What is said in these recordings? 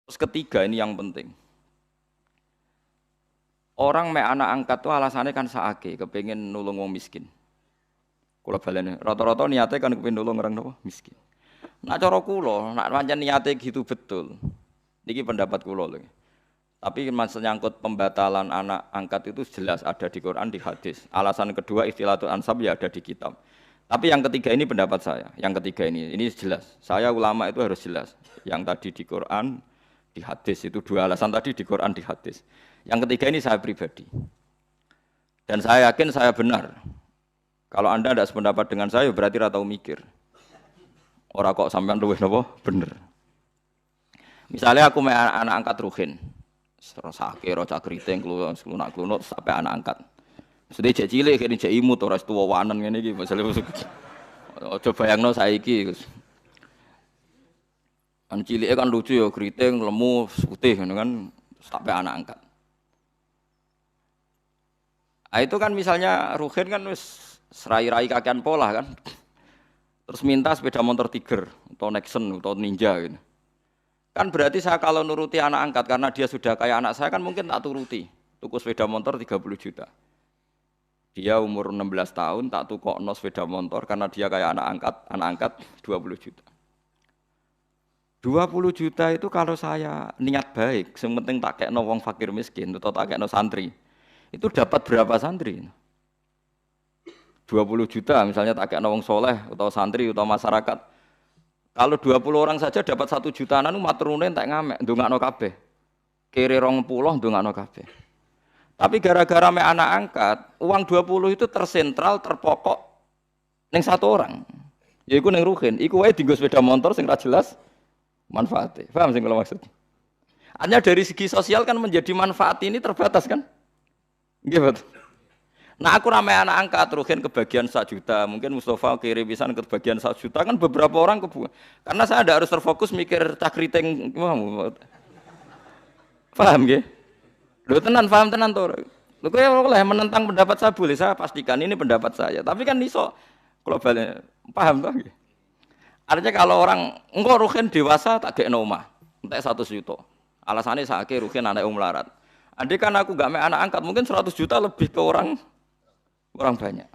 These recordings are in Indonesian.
Terus ketiga ini yang penting. Orang mek anak angkat tuh alasannya kan saake, kepengen nulung wong miskin. Kula baleni, rata-rata niate kan kepengen nulung orang napa miskin. Nak cara kula, nak pancen niate gitu betul. Niki pendapat kula lho. Tapi maksudnya nyangkut pembatalan anak angkat itu jelas ada di Quran, di hadis. Alasan kedua istilatul ansab ya ada di kitab. Tapi yang ketiga ini pendapat saya. Yang ketiga ini jelas. Saya ulama itu harus jelas. Yang tadi di Quran, di hadis itu dua alasan tadi di Quran, di hadis. Yang ketiga ini saya pribadi. Dan saya yakin saya benar. Kalau Anda tidak sependapat dengan saya berarti ora tau mikir. Ora kok sampean luwih napa? Bener. Misalnya aku anak angkat Ruhin. Sakit, rocak keriting, klunak sampai anak angkat. Sudah cek cilik, kini cek imut, orang tua wanan ini gitu. Masalah coba bayangno saiki. Kan cilik kan lucu ya, keriting, lemu, putih, kan sampai anak angkat. Nah, itu kan misalnya Ruhin kan serai-rai kakian pola kan. Terus minta sepeda motor Tiger, atau Nexon, atau Ninja gitu. Kan berarti saya kalau nuruti anak angkat karena dia sudah kayak anak saya kan mungkin tak turuti. Tuku sepeda motor 30 juta. Dia umur 16 tahun tak tukokno sepeda motor karena dia kayak anak angkat 20 juta. 20 juta itu kalau saya niat baik, yang penting tak kekno wong fakir miskin atau tak kekno santri. Itu dapat berapa santri? 20 juta misalnya tak kekno wong soleh atau santri atau masyarakat. Kalau 20 orang saja dapat 1 jutaan anu maturune entek ngamek ndongakno kabeh. Kiri 20 ndongakno kabeh. Tapi gara-gara mek anak angkat, uang 20 itu tersentral, terpokok ning satu orang. Yaiku ning Ruhin, iku wae dienggo sepeda motor sing ra jelas manfaatnya. Paham sing kula maksud? Hanya dari segi sosial kan menjadi manfaat ini terbatas kan? Nggih, betul. Nah aku ramai anak angkat Ruhin kebagian 1 juta, mungkin Mustafa kiri pisan kebagian 1 juta kan beberapa orang karena saya tidak harus terfokus mikir cakriting, paham gak? Lu paham tenan tuh. Lu boleh menentang pendapat saya boleh, saya pastikan ini pendapat saya. Tapi kan iso globalnya paham tuh? Artinya kalau orang engkau Ruhin dewasa tak gekno omah, entek 100 juta. Alasannya sakit Ruhin anak melarat. Andai kan aku gak make anak angkat mungkin 100 juta lebih ke orang banyak.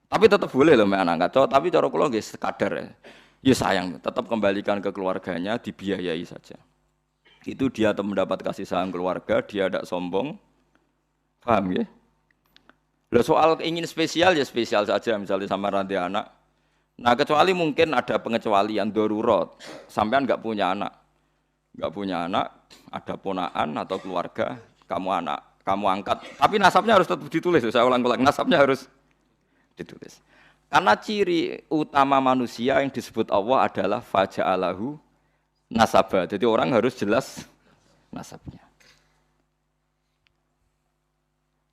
Tapi tetap boleh loh anak angkat. Tapi cara kula nggih sekadar ya. Ya sayang, tetap kembalikan ke keluarganya, dibiayai saja. Itu dia mendapat kasih sayang keluarga, dia tidak sombong. Paham ya? Lah soal ingin spesial ya spesial saja misalnya sama ranti anak. Nah, kecuali mungkin ada pengecualian darurat. Sampean enggak punya anak. Enggak punya anak, ada ponaan atau keluarga, kamu angkat, tapi nasabnya harus tetap ditulis. Saya ulang-ulang, nasabnya harus ditulis. Karena ciri utama manusia yang disebut Allah adalah faja'alahu nasabah. Jadi orang harus jelas nasabnya.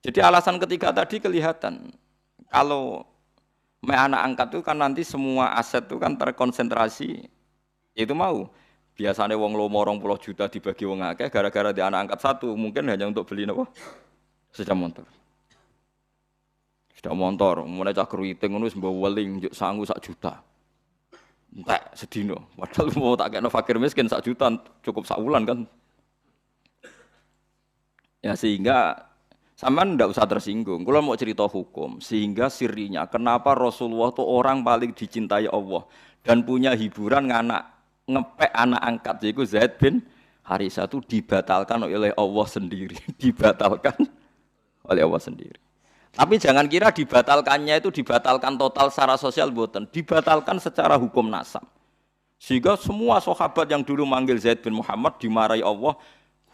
Jadi alasan ketiga tadi kelihatan. Kalau anak angkat itu kan nanti semua aset itu kan terkonsentrasi. Itu mau. Biasanya wong lomo 20 juta dibagi wong akeh gara-gara di anak angkat satu mungkin hanya untuk beli napa? Sepeda motor. Sepeda motor, mulai cak keriting ngono wis mbok weling njuk sangu 1 juta. Entek sedino. Padahal mau tak kena fakir miskin 1 juta cukup sak wulan kan. Ya sehingga sampean ndak usah tersinggung. Kula mau cerita hukum sehingga sirinya kenapa Rasulullah itu orang paling dicintai Allah dan punya hiburan ngepek anak angkat yaitu Zaid bin Harisah itu dibatalkan oleh Allah sendiri, dibatalkan oleh Allah sendiri. Tapi jangan kira dibatalkannya itu dibatalkan total secara sosial boten, dibatalkan secara hukum nasab. Sehingga semua sahabat yang dulu manggil Zaid bin Muhammad dimarahi Allah,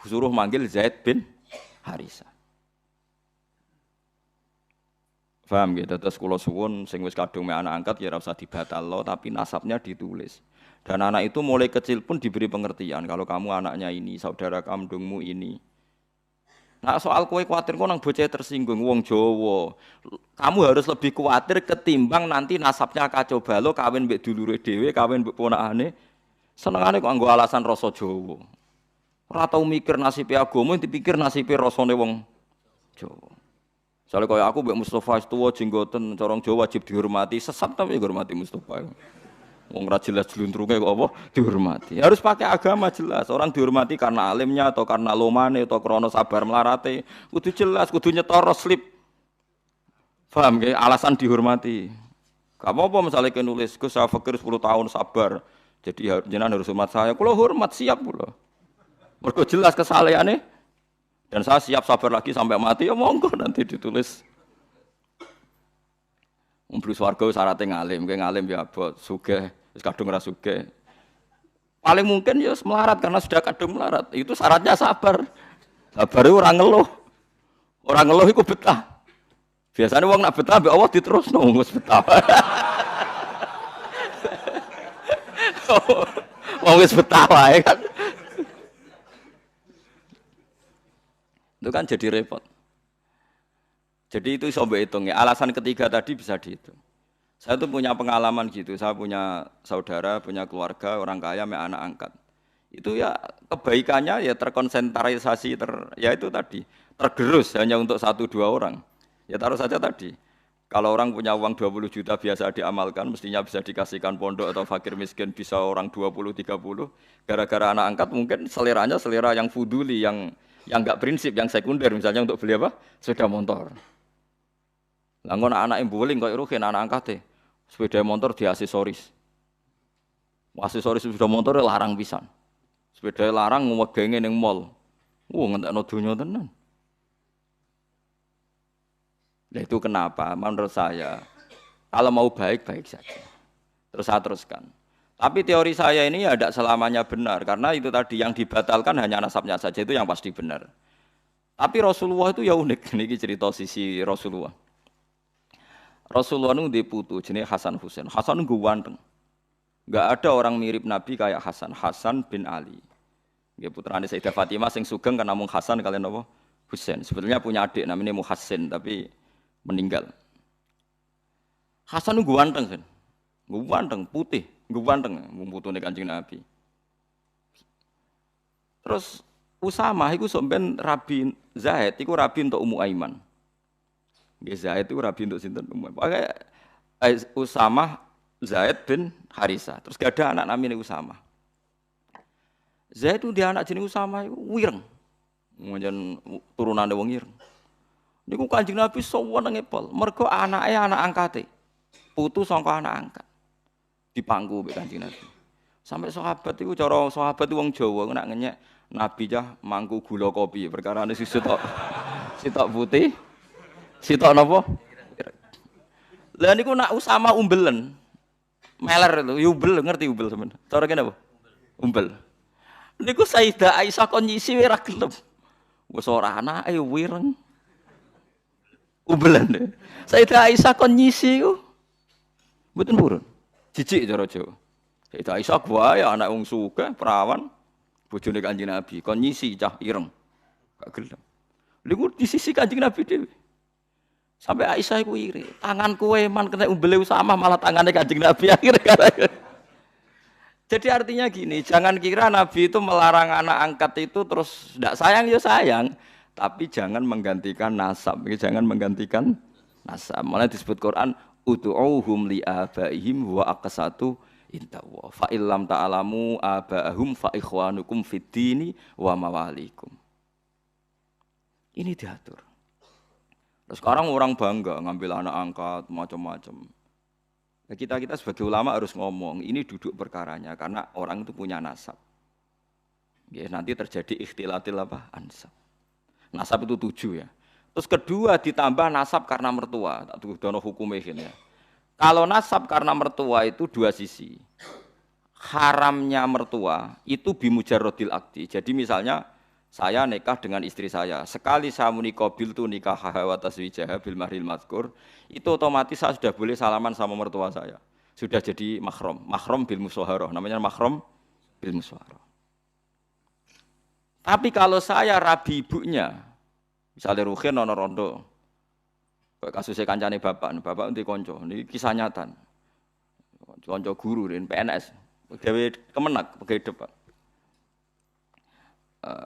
suruh manggil Zaid bin Harisah. Paham gitu, terus kula suwun sing wis kadung mek anak angkat ya ora usah dibatalno tapi nasabnya ditulis. Dan anak itu mulai kecil pun diberi pengertian kalau kamu anaknya ini, saudara kandungmu ini. Nah soal kowe kuwatir kok nang bocah tersinggung wong Jawa. Kamu harus lebih kuwatir ketimbang nanti nasabnya kacau balau kawin mbek dulure dhewe, kawin mbek ponakane. Senengane kok nggo alasan rasa Jawa. Ora tau mikir nasibe agama, dipikir nasibe rasane wong Jawa. Soale kaya aku mbek Mustofa tuwa jenggoten corong Jawa wajib dihormati, sesat tapi dihormati Mustofa. Wong ra jelas jluntrunge kok apa dihormati. Harus pakai agama jelas. Orang dihormati karena alimnya atau karena lomane atau krana sabar melarate. Kudu jelas, kudu nyetor slip. Paham nggih? Alasan dihormati. Gak apa-apa misalnya nulis Gus saya fakir 10 tahun sabar. Jadi jenengan harus hormat saya. Kula hormat siap kula. Mergo jelas kesalehane dan saya siap sabar lagi sampai mati ya monggo nanti ditulis. Mlebu swarga syaratnya ngalim, kowe ngalim ya abot sugih, wis kadung ora sugih. Paling mungkin ya melarat karena sudah kadung melarat. Itu syaratnya sabar. Sabar itu orang ngeluh. Orang ngeluh iku betah. Biasanya wong nak betah mbek Allah diterusno wis betah. Wong wis betah wae kan. Itu kan jadi repot. Jadi itu coba hitung ya. Alasan ketiga tadi bisa dihitung. Saya tuh punya pengalaman gitu. Saya punya saudara, punya keluarga, orang kaya, anak angkat. Itu ya kebaikannya ya terkonsentrasi, ya itu tadi. Tergerus hanya untuk 1-2 orang. Ya taruh saja tadi. Kalau orang punya uang 20 juta biasa diamalkan, mestinya bisa dikasihkan pondok atau fakir miskin bisa orang 20-30. Gara-gara anak angkat mungkin seleranya selera yang fuduli, yang enggak prinsip, yang sekunder. Misalnya untuk beli apa? Sepeda motor. Lah ngono anak bowling kok rugen anak angkate. Sepeda motor di aksesoris. Aksesoris sepeda motor larang pisan. Sepeda larang ngegenge ning mall. Ngentekno donya tenan. Lah itu kenapa? Menurut saya kalau mau baik-baik saja. Terus saya teruskan. Tapi teori saya ini ya tidak selamanya benar karena itu tadi yang dibatalkan hanya nasabnya saja itu yang pasti benar. Tapi Rasulullah itu ya unik. Ini cerita sisi Rasulullah. Rasulullah itu dia putu jenis Hasan Husain. Hasan itu ganteng. Enggak ada orang mirip Nabi kayak Hasan. Hasan bin Ali. Dia putrane Sayyidah Fatimah sing sugeng kan namung Hasan kalian apa? Husain. Sebetulnya punya adik namanya Muhassin tapi meninggal. Hasan itu ganteng kan. Ganteng putih, ganteng putune Kanjeng Nabi. Terus Usamah iku sampean Rabi Zaid iku rabi untuk Ummu Aiman. Nggih Zaid itu rabi untuk sinten Ummu Aiman. Usamah Zaid bin Harisah. Terus gak ada anak namanya Usamah. Zaid itu dia anak jenenge Usamah iku wireng. Njen turunane wong ireng. Niku Kanjeng Nabi senenge pol. Mergo anake anak angkate. Putu sangka anak angkat. Dipangku mbek Kanjeng Nabi. Sampai sahabat itu cara sahabat itu wong Jawa nak ngenyek Nabi cah mangku gula kopi perkara ini sitok putih sitok napa lah niku nak Usama umbelen meler itu umbel ngerti umbel sampean cara kene apa umbel niku Sayyidah Aisyah kon nyisi ora gelem wis ora anake wireng umbelan deh Sayyidah Aisyah kon nyisi ku mboten purun jijik cara Jawa Sayyidah Aisyah gua ya anak wong sugih perawan bojone Kanjeng Nabi kon nyisi cah ireng gak gelem niku di sisi Kanjeng Nabi dhewe sampai Aisyah iku iri tanganku eman kena umbele Usamah malah tangane Kanjeng Nabi akhirnya jadi artinya gini jangan kira Nabi itu melarang anak angkat itu terus ndak sayang ya sayang tapi jangan menggantikan nasab jangan menggantikan nasab malah disebut Quran ud'uuhum li abaihim wa aqsatu intawa fa illam ta'lamu aba'ahum fa ikhwanukum fid dini wa mawalikum. Ini diatur. Terus sekarang orang bangga ngambil anak angkat macam-macam. Nah, kita sebagai ulama harus ngomong ini duduk perkaranya karena orang itu punya nasab. Ya, nanti terjadi ikhtilatil apa? Ansab. Nasab itu 7 ya. Terus kedua ditambah nasab karena mertua. Tak dono hukumnya ini ya. Kalau nasab karena mertua itu 2 sisi. Haramnya mertua itu bimujarrodil akdi. Jadi misalnya saya nikah dengan istri saya. Sekali saya munikobil tu nikah wa taswijah bil mahril mazkur, itu otomatis saya sudah boleh salaman sama mertua saya. Sudah jadi mahram. Mahram bil musyawarah. Namanya mahram bil musyawarah. Tapi kalau saya rabi ibunya, misalnya Ruhin ono rondo. Kasusnya kancane bapak nanti konco, ini kisah nyata. Konco guru di PNS, pegawai Kemenak, pegawai depan.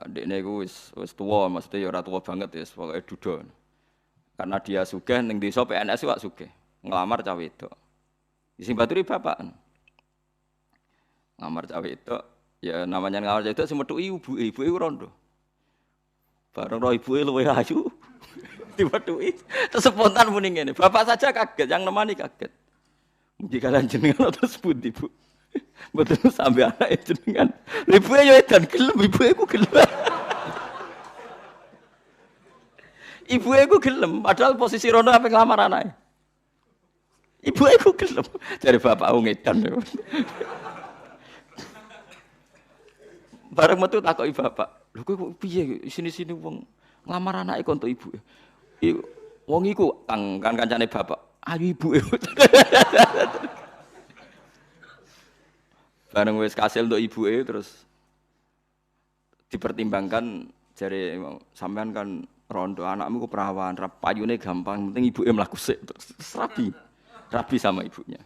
Dekne iku wis tuwa, maksudnya ya ora tuwa banget ya, pokoke duda. Karena dia sugih ning desa PNS wak sugih, ngelamar cah wedok. Sing baturi bapak. Ngamar cawe itu, ya namanya ngamar cawe itu semetu ibu iku rondo. Bareng roh ibu luwe ayu. Diwedhuki. Terus spontan muni ngene. Bapak saja kaget, yang nemani kaget. Mugi kalian jenengan terus pundi, Bu? Mboten sampe anake jenengan. Ibuke yo edan gelem, ibuke ku gelem. Ibuke ku gelem, padahal posisi rono ape nglamar anake. Ibuke ku gelem. Jare bapak ngedan. Bareng metu takoki bapak, "Lho kowe piye sini-sini wong nglamar anake kok entuk ibuke?" Wong iku kan kancane bapak, ayu ibuke. Bareng wis kasil untuk ibuke terus dipertimbangkan jare sampean kan rondo anakmu ku perawan, payune gampang, penting ibuke mlaku sik terus rabi sama ibunya.